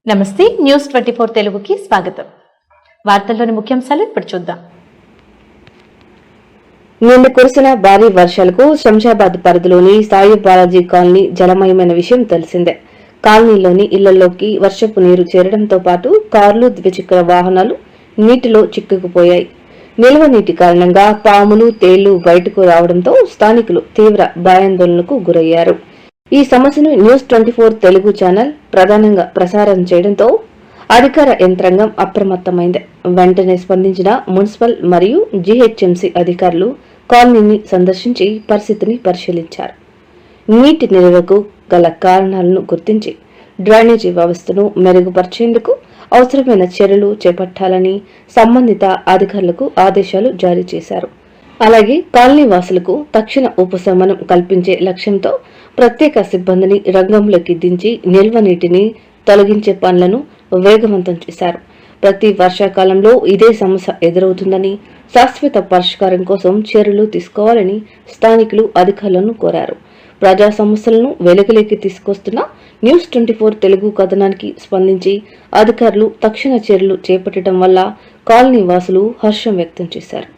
నమస్తే న్యూస్ 24 తెలుగుకి స్వాగతం. వార్తల్లోని ముఖ్యాంశాలు ఇప్పుడు చూద్దాం. నిన్న కురిసిన భారీ వర్షాలకు శంషాబాద్ పరిధిలోని సాయి బాలాజీ కాలనీ జలమయమైన విషయం తెలిసిందే. కాలనీలోని ఇళ్లలోకి వర్షపు నీరు చేరడంతో పాటు కార్లు, ద్విచక్ర వాహనాలు నీటిలో చిక్కుకుపోయాయి. నిల్వ నీటి కారణంగా పాములు, తేళ్లు బయటకు రావడంతో స్థానికులు తీవ్ర భయాందోళనకు గురయ్యారు. ఈ సమస్యను న్యూస్ 24 తెలుగు ఛానల్ ప్రధానంగా ప్రసారం చేయడంతో అధికార యంత్రాంగం అప్రమత్తమైంది. వెంటనే స్పందించిన మున్సిపల్ మరియు జీహెచ్ఎంసీ అధికారులు కాలనీని సందర్శించి పరిస్థితిని పరిశీలించారు. నీటి నిల్వకు గల కారణాలను గుర్తించి డ్రైనేజీ వ్యవస్థను మెరుగుపరిచేందుకు అవసరమైన చర్యలు చేపట్టాలని సంబంధిత అధికారులకు ఆదేశాలు జారీ చేశారు. అలాగే కాలనీ వాసులకు తక్షణ ఉపశమనం కల్పించే లక్ష్యంతో ప్రత్యేక సిబ్బందిని రంగంలోకి దించి నిల్వ నీటిని తొలగించే పనులను వేగవంతం చేశారు. ప్రతి వర్షాకాలంలో ఇదే సమస్య ఎదురవుతుందని, శాశ్వత పరిష్కారం కోసం చర్యలు తీసుకోవాలని స్థానికులు అధికారులను కోరారు. ప్రజా సమస్యలను వెలుగులోకి తీసుకొస్తున్న న్యూస్ 24 తెలుగు కథనానికి స్పందించి అధికారులు తక్షణ చర్యలు చేపట్టడం వల్ల కాలనీ వాసులు హర్షం వ్యక్తం చేశారు.